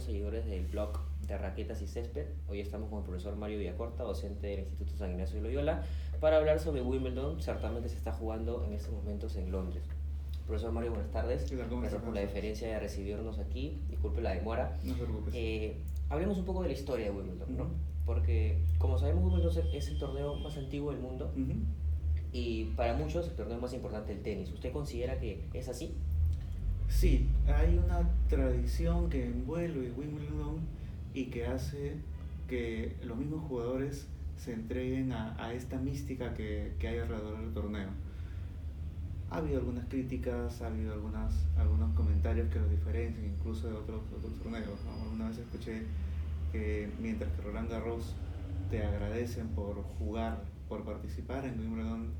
los seguidores del blog de Raquetas y Césped. Hoy estamos con el profesor Mario Villacorta, docente del Instituto San Ignacio de Loyola, para hablar sobre Wimbledon, certamen que se está jugando en estos momentos en Londres. Profesor Mario, buenas tardes. ¿Qué tal? ¿Cómo Gracias estás? por la deferencia de recibirnos aquí. Disculpe la demora. No se preocupes. Hablemos un poco de la historia de Wimbledon, ¿no? Ujú. Porque, como sabemos, Wimbledon es el torneo más antiguo del mundo Ujú. y para muchos el torneo más importante del tenis. ¿Usted considera que es así? Sí, hay una tradición que envuelve Wimbledon y que hace que los mismos jugadores se entreguen a esta mística que hay alrededor del torneo. Ha habido algunas críticas, ha habido algunos comentarios que los diferencian incluso de otros torneos, ¿no? Una vez escuché que mientras que Roland Garros te agradecen por jugar, por participar en Wimbledon,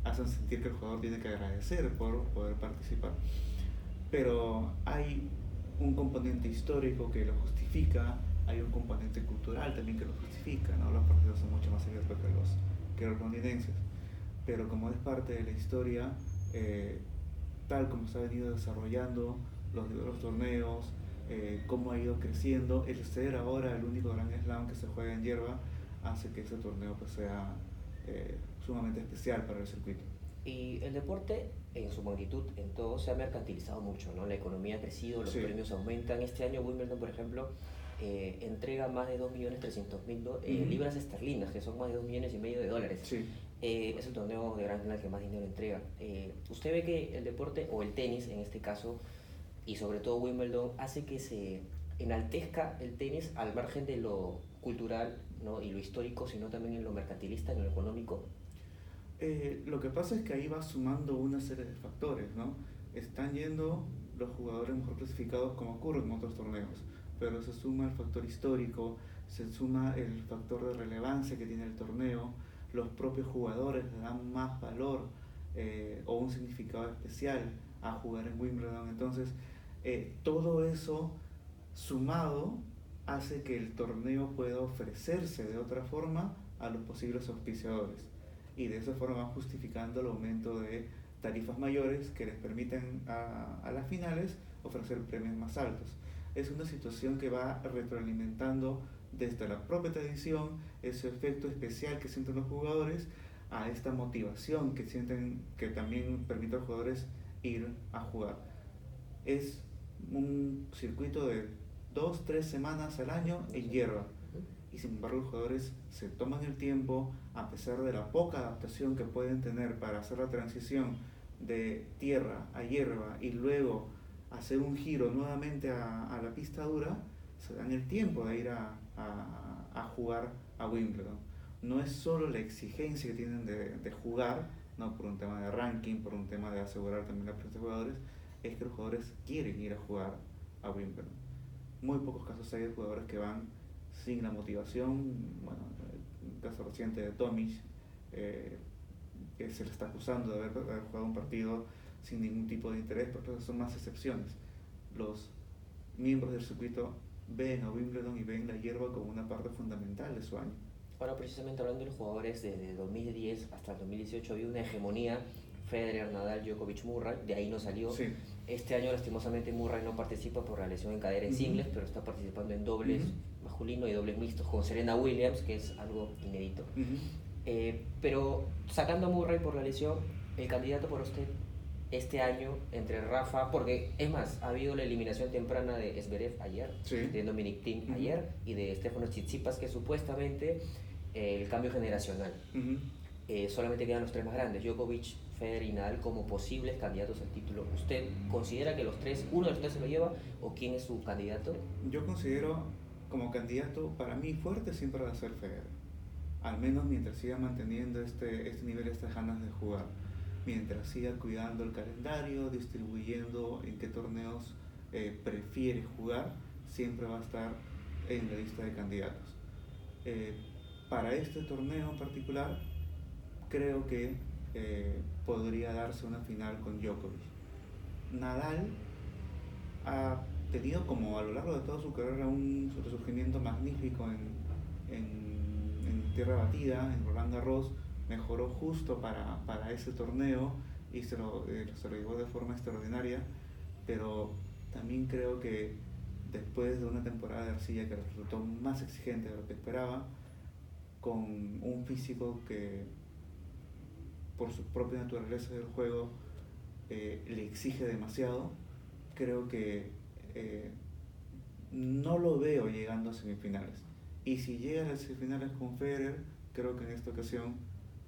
hacen sentir que el jugador tiene que agradecer por poder participar. Pero hay un componente histórico que lo justifica, hay un componente cultural también que lo justifica, ¿no? Los partidos son mucho más abiertos que los londinenses. Pero como es parte de la historia, tal como se ha venido desarrollando los torneos, cómo ha ido creciendo, el ser ahora el único Grand Slam que se juega en hierba hace que ese torneo pues, sea sumamente especial para el circuito. Y el deporte, en su magnitud, en todo, se ha mercantilizado mucho, ¿no? La economía ha crecido, los Sí. premios aumentan. Este año Wimbledon, por ejemplo, entrega más de 2.300.000 Ujú. libras esterlinas, que son más de 2,5 millones de dólares. Sí. Es el torneo de Grand Slam que más dinero entrega. ¿Usted ve que el deporte, o el tenis en este caso, y sobre todo Wimbledon, hace que se enaltezca el tenis al margen de lo cultural, ¿no? Y lo histórico, sino también en lo mercantilista, en lo económico? Lo que pasa es que ahí va sumando una serie de factores, ¿no? Están yendo los jugadores mejor clasificados como ocurre en otros torneos, pero se suma el factor histórico, se suma el factor de relevancia que tiene el torneo, los propios jugadores le dan más valor o un significado especial a jugar en Wimbledon. Entonces, todo eso sumado hace que el torneo pueda ofrecerse de otra forma a los posibles auspiciadores y de esa forma van justificando el aumento de tarifas mayores que les permiten a las finales ofrecer premios más altos. Es una situación que va retroalimentando desde la propia tradición, ese efecto especial que sienten los jugadores, a esta motivación que sienten que también permite a los jugadores ir a jugar. Es un circuito de 2-3 semanas al año en hierba y sin embargo los jugadores se toman el tiempo, a pesar de la poca adaptación que pueden tener para hacer la transición de tierra a hierba y luego hacer un giro nuevamente a la pista dura, se dan el tiempo de ir a jugar a Wimbledon. No es solo la exigencia que tienen de jugar, no por un tema de ranking, por un tema de asegurar también la presencia de jugadores, es que los jugadores quieren ir a jugar a Wimbledon. Muy pocos casos hay de jugadores que van sin la motivación. Bueno, el caso reciente de Tomic, que se le está acusando de haber jugado un partido sin ningún tipo de interés, pero son más excepciones. Los miembros del circuito ven a Wimbledon y ven la hierba como una parte fundamental de su año. Ahora, precisamente hablando de los jugadores, desde 2010 hasta el 2018 había una hegemonía: Federer, Nadal, Djokovic, Murray. De ahí no salió. Sí. Este año, lastimosamente, Murray no participa por la lesión en cadera en singles, pero está participando en dobles masculino y dobles mixtos con Serena Williams, que es algo inédito. Pero sacando a Murray por la lesión, el candidato por usted este año entre Rafa, porque es más, ha habido la eliminación temprana de Zverev ayer, Sí. de Dominic Thiem ayer, y de Stefanos Tsitsipas, que es supuestamente el cambio generacional. Solamente quedan los tres más grandes: Djokovic, Federer y Nadal, como posibles candidatos al título. ¿Usted considera que uno de los tres se lo lleva, o quién es su candidato? Yo considero como candidato, para mí fuerte siempre va a ser Federer, al menos mientras siga manteniendo este nivel, estas ganas de jugar, mientras siga cuidando el calendario, distribuyendo en qué torneos prefiere jugar, siempre va a estar en la lista de candidatos. Para este torneo en particular, creo que podría darse una final con Djokovic. Nadal ha tenido, como a lo largo de toda su carrera, un resurgimiento magnífico en tierra batida, en Roland Garros. Mejoró justo para ese torneo y se lo llevó de forma extraordinaria, pero también creo que después de una temporada de arcilla que resultó más exigente de lo que esperaba, con un físico que por su propia naturaleza del juego le exige demasiado, creo que no lo veo llegando a semifinales. Y si llega a las semifinales con Federer, creo que en esta ocasión,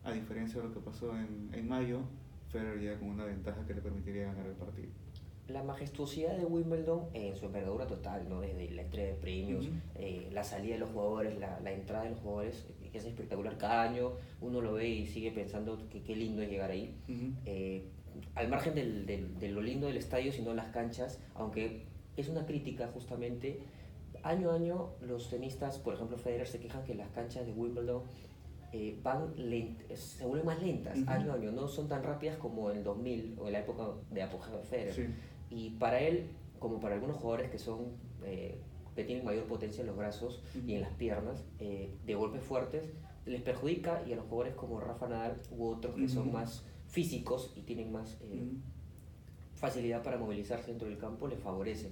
a diferencia de lo que pasó en mayo, Federer llega con una ventaja que le permitiría ganar el partido. La majestuosidad de Wimbledon en su envergadura total, ¿no? Desde la entrega de premios, la salida de los jugadores, la entrada de los jugadores, que es espectacular cada año. Uno lo ve y sigue pensando que qué lindo es llegar ahí. Al margen de lo lindo del estadio, sino las canchas, aunque es una crítica justamente, año a año los tenistas, por ejemplo Federer, se quejan que las canchas de Wimbledon se vuelven más lentas año a año, no son tan rápidas como en el 2000 o en la época de apogeo de Federer. Sí. Y para él, como para algunos jugadores que son que tienen mayor potencia en los brazos y en las piernas, de golpes fuertes, les perjudica, y a los jugadores como Rafa Nadal u otros que son más físicos y tienen más facilidad para movilizarse dentro del campo, les favorece.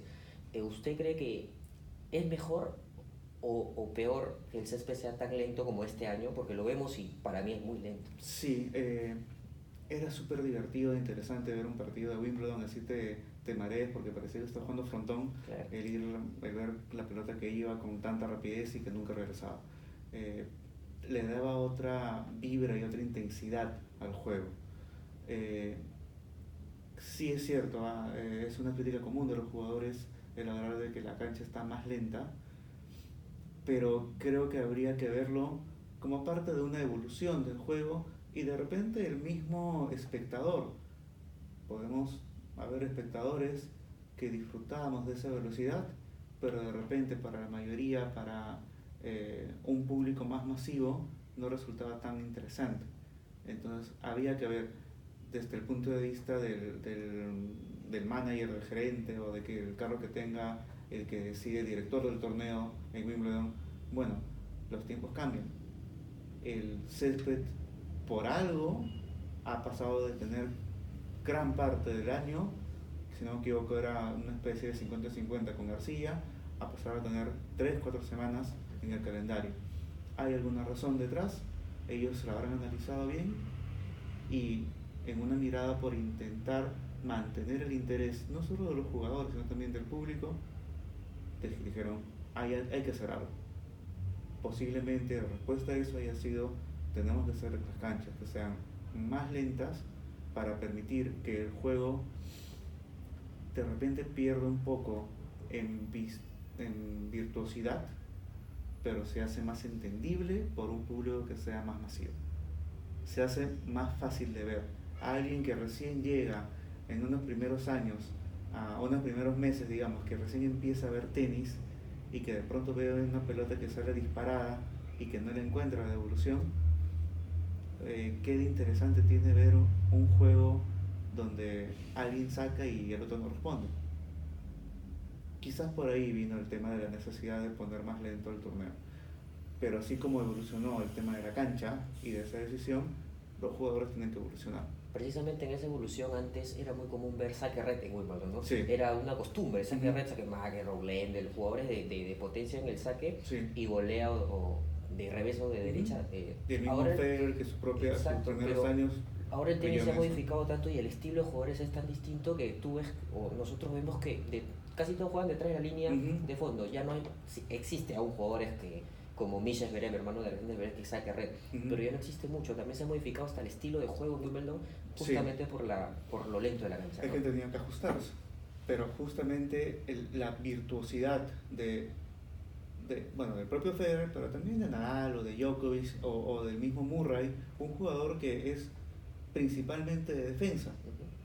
¿Usted cree que es mejor o peor que el césped sea tan lento como este año? Porque lo vemos y para mí es muy lento. Sí, era súper divertido e interesante ver un partido de Wimbledon, así te marees porque parecía que estaba jugando frontón, claro. el ver la pelota que iba con tanta rapidez y que nunca regresaba. Le daba otra vibra y otra intensidad al juego. Sí es cierto, es una crítica común de los jugadores el hablar de que la cancha está más lenta, pero creo que habría que verlo como parte de una evolución del juego y de repente el mismo espectador. Podemos haber espectadores que disfrutábamos de esa velocidad, pero de repente para la mayoría, para un público más masivo, no resultaba tan interesante. Entonces había que ver desde el punto de vista del manager, del gerente, o de que el cargo que tenga el que decide director del torneo en Wimbledon. Bueno, los tiempos cambian. El césped por algo ha pasado de tener gran parte del año, si no me equivoco era una especie de 50-50 con arcilla, a pasar a tener 3-4 semanas en el calendario. ¿Hay alguna razón detrás? Ellos la habrán analizado bien y en una mirada por intentar mantener el interés no solo de los jugadores sino también del público, dijeron hay que hacer algo. Posiblemente la respuesta a eso haya sido: tenemos que hacer las canchas que sean más lentas para permitir que el juego de repente pierda un poco en virtuosidad, pero se hace más entendible por un público que sea más masivo. Se hace más fácil de ver. A alguien que recién llega en unos primeros años, unos primeros meses, digamos, que recién empieza a ver tenis y que de pronto ve una pelota que sale disparada y que no le encuentra la devolución, qué interesante tiene ver un juego donde alguien saca y el otro no responde. Quizás por ahí vino el tema de la necesidad de poner más lento el torneo. Pero así como evolucionó el tema de la cancha y de esa decisión, los jugadores tienen que evolucionar. Precisamente en esa evolución antes era muy común ver saque red en Wimbledon, ¿no? Sí. Era una costumbre, saque red, saque mague, Rowland, de los jugadores de potencia en el saque, sí. Y volea o de revés o de derecha. Y el mismo Federer que sus primeros años. Ahora el tenis se ha modificado tanto y el estilo de jugadores es tan distinto que tú ves, o nosotros vemos que casi todos juegan detrás de la línea de fondo. Ya no hay, existe aún jugadores que, como Misha Zverev, hermano de Alexander Zverev, que saque red, pero ya no existe mucho. También se ha modificado hasta el estilo de juego en Wimbledon, justamente por lo lento de la cancha. Es que tenían que ajustarse, pero justamente la virtuosidad del propio Federer, pero también de Nadal o de Djokovic o del mismo Murray, un jugador que es principalmente de defensa,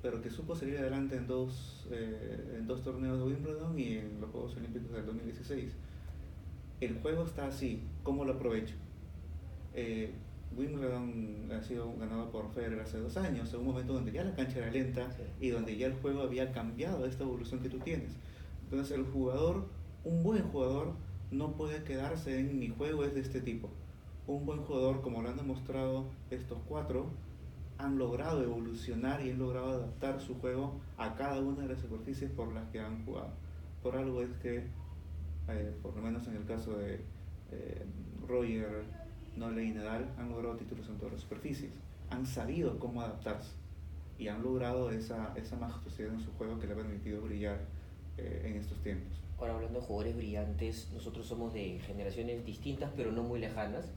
pero que supo salir adelante en dos torneos de Wimbledon y en los Juegos Olímpicos del 2016. El juego está así, ¿cómo lo aprovecho? Wimbledon ha sido ganado por Federer hace 2 años, en un momento donde ya la cancha era lenta y donde ya el juego había cambiado esta evolución que tú tienes. Entonces el jugador, un buen jugador, no puede quedarse en mi juego es de este tipo. Un buen jugador, como lo han demostrado estos 4, han logrado evolucionar y han logrado adaptar su juego a cada una de las superficies por las que han jugado. Por algo es que por lo menos en el caso de Roger, Nole y Nadal, han logrado títulos en todas las superficies. Han sabido cómo adaptarse y han logrado esa majestuosidad en su juego que le ha permitido brillar en estos tiempos. Ahora, hablando de jugadores brillantes, nosotros somos de generaciones distintas pero no muy lejanas.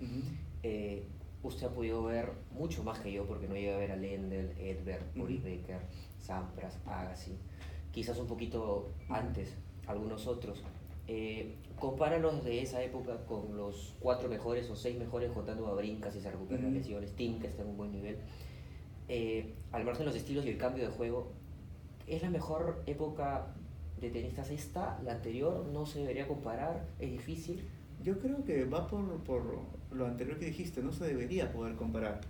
Usted ha podido ver mucho más que yo, porque no llegué a ver a Lendl, Edberg, Boris Becker, Sampras, Agassi, quizás un poquito antes, algunos otros. Compáralos de esa época con los 4 mejores o 6 mejores, contando a Wawrinka si se recupera las lesiones, Tim, que está en un buen nivel. Al margen de los estilos y el cambio de juego, ¿es la mejor época de tenistas esta? ¿La anterior? ¿No se debería comparar? ¿Es difícil? Yo creo que va por lo anterior que dijiste, no se debería poder comparar,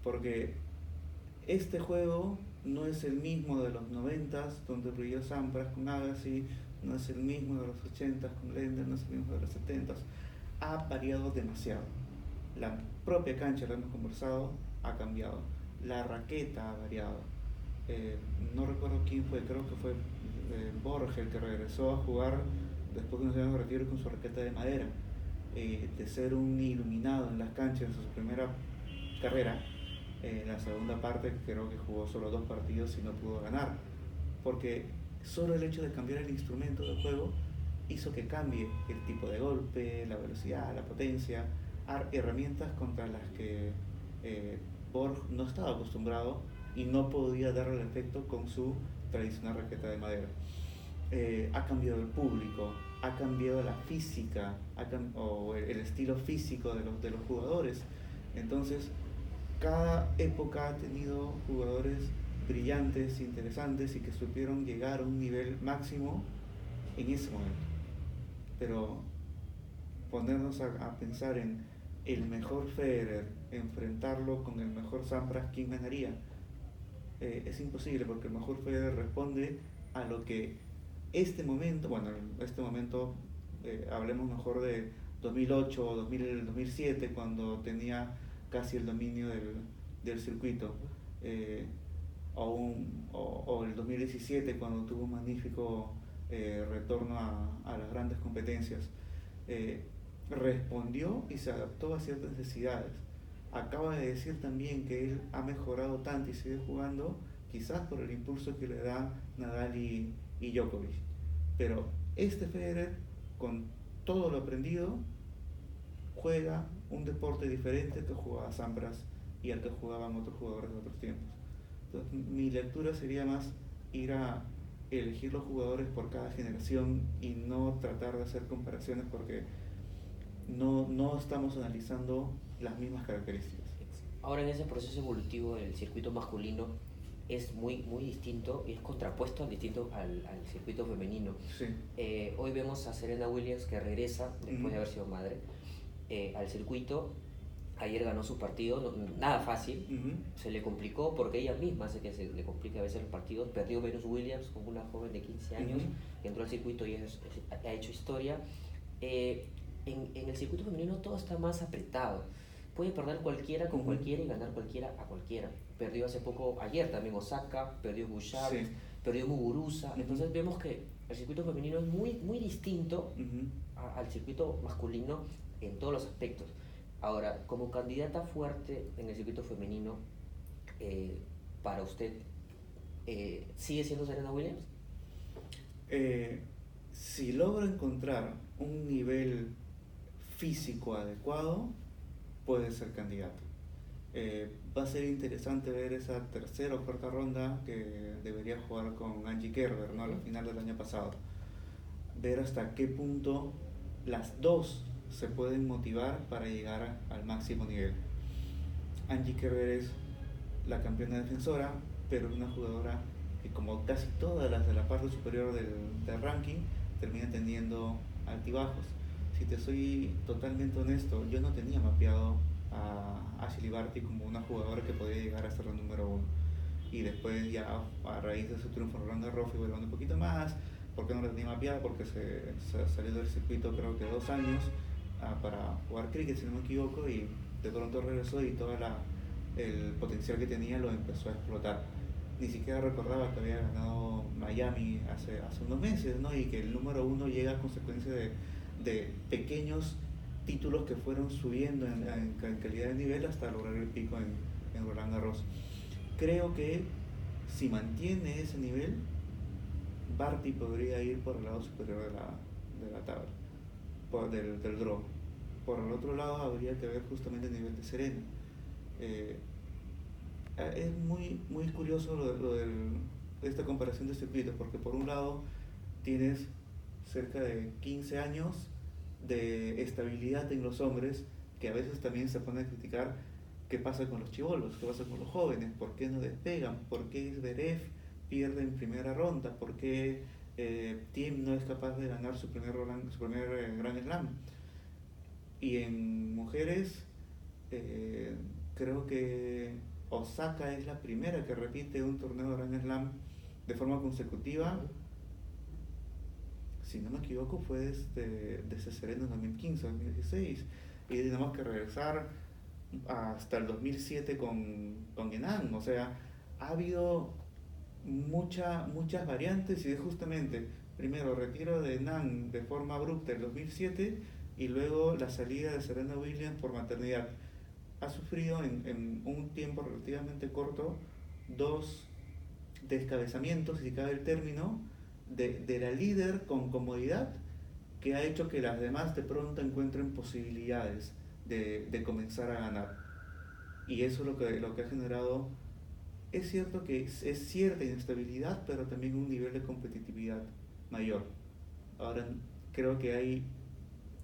porque este juego no es el mismo de los 90s, donde brilló Sampras con Agassi, no es el mismo de los 80s con Lendl, no es el mismo de los 70s. Ha variado demasiado. La propia cancha, lo hemos conversado, ha cambiado. La raqueta ha variado. No recuerdo quién fue, creo que fue Borges el que regresó a jugar después de unos años de retiro con su raqueta de madera. De ser un iluminado en las canchas en su primera carrera, en la segunda parte creo que jugó solo 2 partidos y no pudo ganar, porque solo el hecho de cambiar el instrumento del juego hizo que cambie el tipo de golpe, la velocidad, la potencia, herramientas contra las que Borg no estaba acostumbrado y no podía darle el efecto con su tradicional raqueta de madera. Ha cambiado el público, ha cambiado la física o el estilo físico de los jugadores. Entonces, cada época ha tenido jugadores brillantes, interesantes y que supieron llegar a un nivel máximo en ese momento. Pero ponernos a pensar en el mejor Federer, enfrentarlo con el mejor Sampras, ¿quién ganaría? Es imposible, porque el mejor Federer responde a lo que este momento, hablemos mejor de 2008 o 2007, cuando tenía casi el dominio del circuito, o el 2017, cuando tuvo un magnífico retorno a las grandes competencias. Respondió y se adaptó a ciertas necesidades. Acaba de decir también que él ha mejorado tanto y sigue jugando, quizás por el impulso que le da Nadal y Djokovic. Pero este Federer, con todo lo aprendido, juega un deporte diferente al que jugaba Sampras y al que jugaban otros jugadores de otros tiempos. Entonces, mi lectura sería más ir a elegir los jugadores por cada generación y no tratar de hacer comparaciones, porque no estamos analizando las mismas características. Ahora, en ese proceso evolutivo del circuito masculino es muy distinto y es contrapuesto al circuito femenino. Sí. Hoy vemos a Serena Williams, que regresa después de haber sido madre al circuito. Ayer ganó su partido, nada fácil, se le complicó porque ella misma hace que se le complique a veces los partidos. Perdió Venus Williams con una joven de 15 años que entró al circuito y ha hecho historia. En el circuito femenino todo está más apretado. Puede perder cualquiera con cualquiera y ganar cualquiera a cualquiera. Perdió hace poco, ayer también Osaka, perdió Bouchard, perdió Muguruza. Entonces vemos que el circuito femenino es muy distinto al circuito masculino en todos los aspectos. Ahora, como candidata fuerte en el circuito femenino, para usted, ¿sigue siendo Serena Williams? Si logra encontrar un nivel físico adecuado, puede ser candidato. Va a ser interesante ver esa tercera o cuarta ronda que debería jugar con Angie Kerber, ¿no? A la final del año pasado. Ver hasta qué punto las dos se pueden motivar para llegar al máximo nivel. Angie Kerber es la campeona defensora, pero es una jugadora que, como casi todas las de la parte superior del ranking, termina teniendo altibajos. Si te soy totalmente honesto, yo no tenía mapeado a Ashley Barty como una jugadora que podía llegar a ser la número 1. Y después, ya a raíz de su triunfo en Roland Garros, fui volviendo un poquito más. ¿Por qué no la tenía mapeada? Porque se salió del circuito creo que 2 años para jugar cricket, si no me equivoco, y de pronto regresó y todo el potencial que tenía lo empezó a explotar. Ni siquiera recordaba que había ganado Miami hace unos meses, ¿no? Y que el número 1 llega a consecuencia de pequeños títulos que fueron subiendo en calidad de nivel hasta lograr el pico en Roland Garros. Creo que si mantiene ese nivel, Barty podría ir por el lado superior de la tabla, del draw. Por el otro lado habría que ver justamente el nivel de Serena. Es muy curioso esta comparación de circuitos, porque por un lado tienes cerca de 15 años de estabilidad en los hombres, que a veces también se pone a criticar qué pasa con los chibolos, qué pasa con los jóvenes, por qué no despegan, por qué Zverev pierde en primera ronda, por qué Thiem no es capaz de ganar su primer Grand Slam. Y en mujeres, creo que Osaka es la primera que repite un torneo de Grand Slam de forma consecutiva. Si no me equivoco, fue desde Serena en 2015-2016. Y tenemos que regresar hasta el 2007 con Henan. O sea, ha habido muchas variantes y justamente, primero, retiro de Henan de forma abrupta en 2007 y luego la salida de Serena Williams por maternidad. Ha sufrido en un tiempo relativamente corto 2 descabezamientos, si cabe el término, de la líder con comodidad, que ha hecho que las demás de pronto encuentren posibilidades de comenzar a ganar. Y eso es lo que ha generado, es cierto que es cierta inestabilidad, pero también un nivel de competitividad mayor. Ahora creo que hay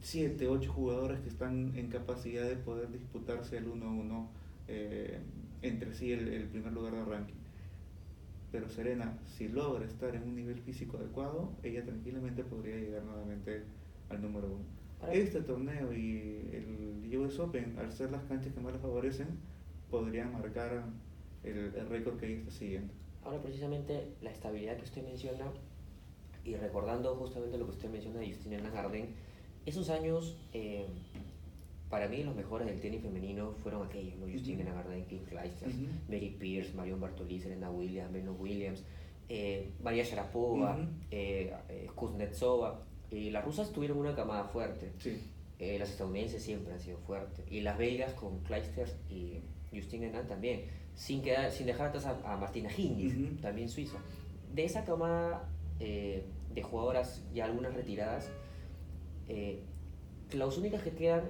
7, 8 jugadores que están en capacidad de poder disputarse el 1-1 entre sí el primer lugar de ranking. Pero Serena, si logra estar en un nivel físico adecuado, ella tranquilamente podría llegar nuevamente al número 1. Este torneo y el US Open, al ser las canchas que más le favorecen, podrían marcar el récord que ella está siguiendo. Ahora, precisamente, la estabilidad que usted menciona, y recordando justamente lo que usted menciona de Justine Henin-Gardens, esos años, para mí los mejores del tenis femenino fueron aquellos, ¿no? Justine Henin-Gardens, Kim Clijsters, Mary Pierce, Marion Bartoli, Serena Williams, Venus Williams, Maria Sharapova, Kuznetsova. Las rusas tuvieron una camada fuerte. Sí. Las estadounidenses siempre han sido fuertes. Y las belgas con Clijsters y Justine Henin también. Sin dejar atrás a Martina Hingis, también suiza. De esa camada de jugadoras, ya algunas retiradas, las únicas que quedan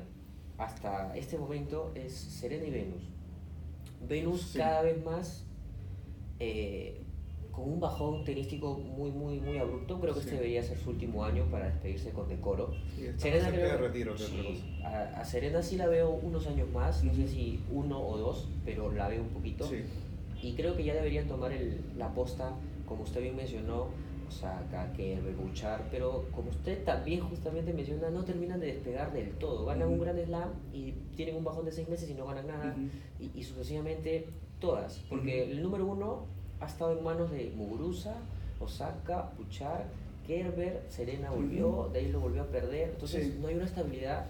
hasta este momento es Serena y Venus. Venus sí. Cada vez más con un bajón tenístico muy abrupto. Creo que este debería ser su último año para despedirse con decoro. Sí, Serena creo, de retiro, sí, a Serena sí la veo unos años más, no sé si 1 o 2, pero la veo un poquito. Sí. Y creo que ya deberían tomar la posta, como usted bien mencionó, Osaka, Kerber, Bouchard, pero como usted también justamente menciona, no terminan de despegar del todo. Ganan un Grand Slam y tienen un bajón de 6 meses y no ganan nada, y sucesivamente todas, porque el número 1 ha estado en manos de Muguruza, Osaka, Bouchard, Kerber, Serena volvió, de ahí lo volvió a perder, entonces no hay una estabilidad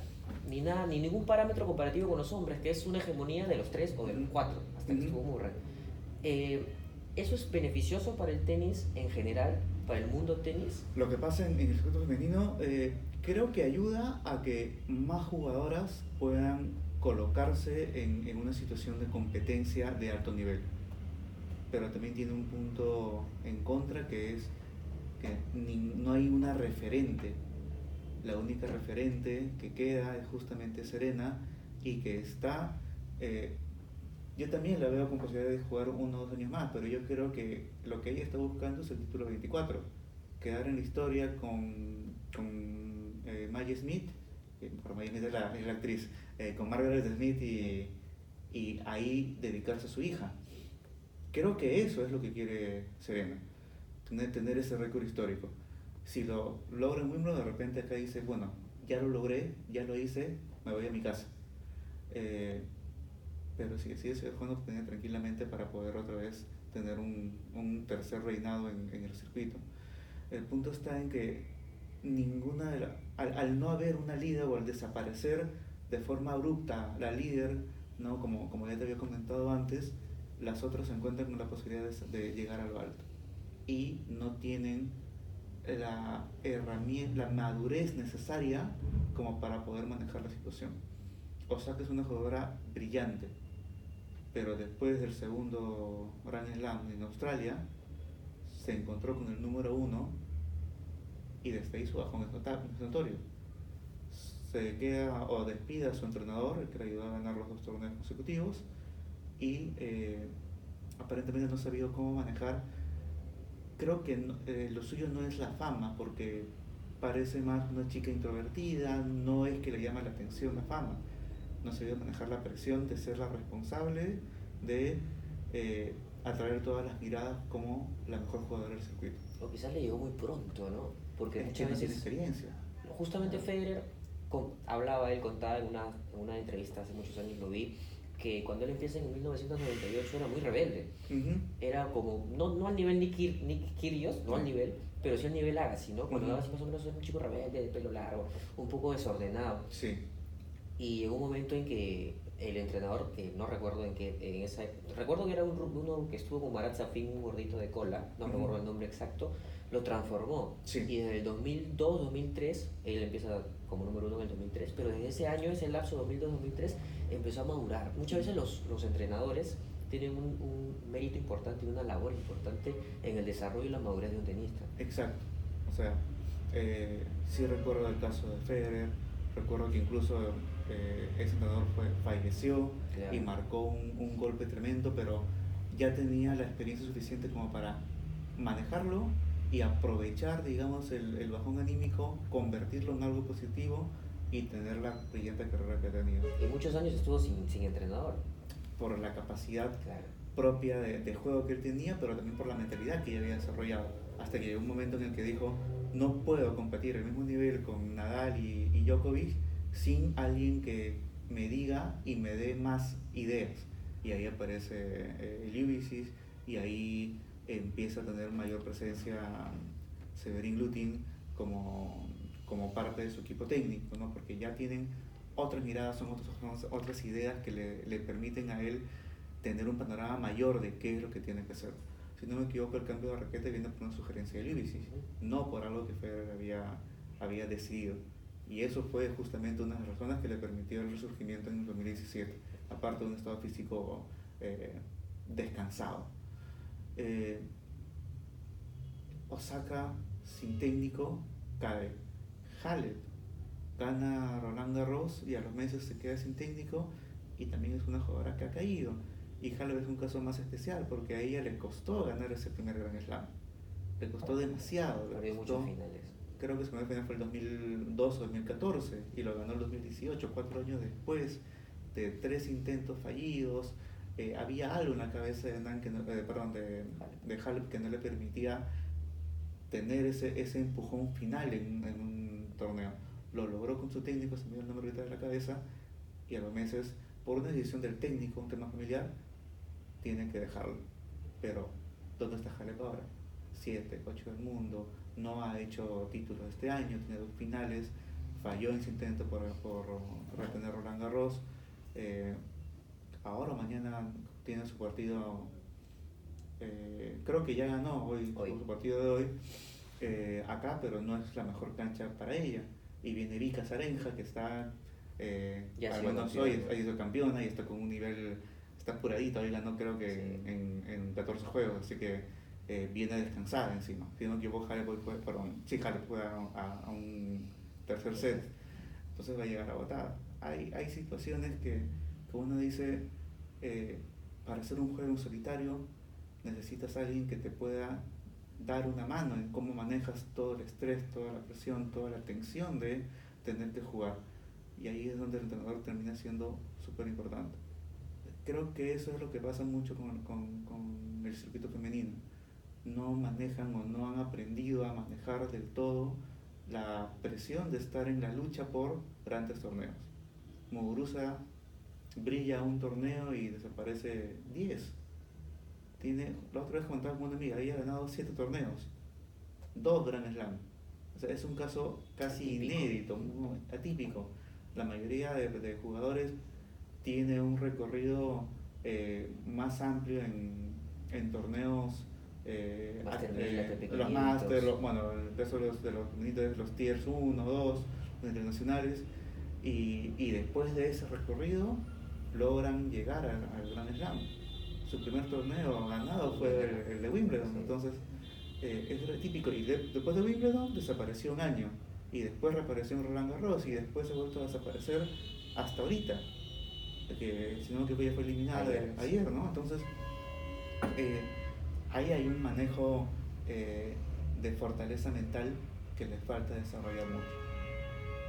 ni nada, ni ningún parámetro comparativo con los hombres, que es una hegemonía de los 3 o de los 4, hasta que estuvo Murray. ¿Eso es beneficioso para el tenis en general, para el mundo tenis? Lo que pasa en el circuito femenino, creo que ayuda a que más jugadoras puedan colocarse en una situación de competencia de alto nivel. Pero también tiene un punto en contra, que es que no hay una referente. La única referente que queda es justamente Serena, y que está... yo también la veo con posibilidad de jugar 1 o 2 años más, pero yo creo que lo que ella está buscando es el título 24. Quedar en la historia con Maggie Smith, por Maggie Smith es la actriz, con Margaret Smith, y ahí dedicarse a su hija. Creo que eso es lo que quiere Serena, tener ese récord histórico. Si lo logra en Wimbledon, de repente acá dice, bueno, ya lo logré, ya lo hice, me voy a mi casa. Pero sí es una oportunidad tranquilamente para poder otra vez tener un tercer reinado en el circuito. El punto está en que al no haber una líder, o al desaparecer de forma abrupta la líder, ¿no? Como ya te había comentado antes, las otras se encuentran con la posibilidad de llegar a lo alto y no tienen la herramienta, la madurez necesaria como para poder manejar la situación. Osaka es una jugadora brillante, pero después del segundo Grand Slam en Australia, se encontró con el número uno y desde ahí su bajón es notorio. Se queda o despide a su entrenador, el que le ayudó a ganar los 2 torneos consecutivos, y aparentemente no ha sabido cómo manejar. Creo que lo suyo no es la fama, porque parece más una chica introvertida, no es que le llama la atención la fama, no ha sabido manejar la presión de ser la responsable de atraer todas las miradas como la mejor jugadora del circuito. O quizás le llegó muy pronto, ¿no? Porque Es que muchas no tiene veces, experiencia. justamente Federer, él contaba en una entrevista hace muchos años, lo vi, que cuando él empieza en 1998 era muy rebelde. Era como, no al nivel Nick Kyrgios, no al nivel, pero sí al nivel Agassi, ¿no? Cuando Agassi más o menos es un chico rebelde, de pelo largo, un poco desordenado. Sí. Y llegó un momento en que el entrenador, que no recuerdo recuerdo que era uno que estuvo con Marat Safin, un gordito de cola, no recuerdo el nombre exacto, lo transformó. Sí. Y desde el 2002, 2003, él empieza como número uno en el 2003, pero desde ese año, ese lapso 2002-2003, empezó a madurar. Muchas veces los entrenadores tienen un mérito importante y una labor importante en el desarrollo y la madurez de un tenista. Exacto. O sea, sí recuerdo el caso de Federer, recuerdo que incluso ese entrenador falleció, claro, y marcó un golpe tremendo, pero ya tenía la experiencia suficiente como para manejarlo y aprovechar, digamos, el bajón anímico, convertirlo en algo positivo y tener la brillante carrera que ha tenido. Y muchos años estuvo sin entrenador. Por la capacidad, claro, propia de juego que él tenía, pero también por la mentalidad que ya había desarrollado. Hasta que llegó un momento en el que dijo, no puedo competir al mismo nivel con Nadal y Djokovic sin alguien que me diga y me dé más ideas. Y ahí aparece Liubicis, y ahí empieza a tener mayor presencia Severin Lutin como parte de su equipo técnico, ¿no? Porque ya tienen otras miradas, son otras ideas que le permiten a él tener un panorama mayor de qué es lo que tiene que hacer. Si no me equivoco, el cambio de raquete viene por una sugerencia de Liubicis, no por algo que Federer había decidido. Y eso fue justamente una de las razones que le permitió el resurgimiento en el 2017, aparte de un estado físico descansado. Osaka sin técnico cae. Halep gana Roland Garros y a los meses se queda sin técnico, y también es una jugadora que ha caído. Y Halep es un caso más especial porque a ella le costó ganar ese primer Grand Slam. Le costó demasiado. Había muchos finales. Creo que su primer final fue el 2002 o 2014 y lo ganó el 2018, 4 años después de 3 intentos fallidos. Había algo en la cabeza de Halep que no le permitía tener ese empujón final en un torneo. Lo logró con su técnico, se me dio el nombre ahorita de la cabeza, y a los meses, por una decisión del técnico, un tema familiar, tienen que dejarlo. Pero, ¿dónde está Halep ahora? 7, 8 del mundo, no ha hecho títulos este año, tiene 2 finales, falló en su intento por retener Roland Garros. Ahora mañana tiene su partido, creo que ya ganó hoy. Su partido de hoy acá, pero no es la mejor cancha para ella. Y viene Vika Zarenja, que está, al menos hoy ha sido campeona y está con un nivel, está apuradita, hoy ganó creo que sí, en 14 juegos, así que viene descansada encima. Si no me equivoco, Halep fue a un tercer set, entonces va a llegar agotada. Hay situaciones que uno dice, para hacer un juego en solitario necesitas a alguien que te pueda dar una mano en cómo manejas todo el estrés, toda la presión, toda la tensión de tener que jugar. Y ahí es donde el entrenador termina siendo súper importante. Creo que eso es lo que pasa mucho con el circuito femenino. No manejan o no han aprendido a manejar del todo la presión de estar en la lucha por grandes torneos. Muguruza brilla un torneo y desaparece 10. La otra vez comentaba con una amiga, ella ha ganado 7 torneos, 2 Grand Slam. O sea, es un caso casi inédito, muy atípico. La mayoría de jugadores tiene un recorrido más amplio en torneos Master 1000, ATP 500. Los Master, bueno, el peso de los Tiers 1, 2, los internacionales, y después de ese recorrido logran llegar al Grand Slam. Su primer torneo ganado fue el de Wimbledon, entonces es típico. Y después de Wimbledon desapareció un año, y después reapareció en Roland Garros, y después se ha vuelto a desaparecer hasta ahorita, que si no que ella fue eliminada ayer, ¿no? Entonces ahí hay un manejo de fortaleza mental que les falta desarrollar mucho,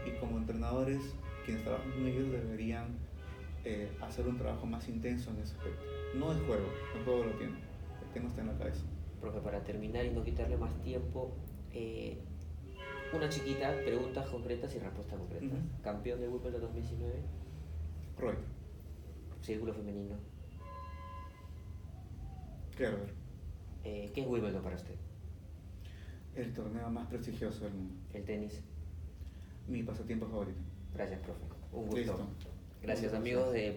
y como entrenadores quienes trabajan con ellos deberían hacer un trabajo más intenso en ese aspecto. No es juego, el juego lo tiene, el tema está en la cabeza. Profe, para terminar y no quitarle más tiempo, una chiquita, preguntas concretas y respuestas concretas. Campeón de Wimbledon 2019. Roy. Círculo femenino. Kerber. ¿Qué es Wimbledon para usted? El torneo más prestigioso del mundo. El tenis. Mi pasatiempo favorito. Gracias, profe. Un gusto. Listo. Gracias, amigos de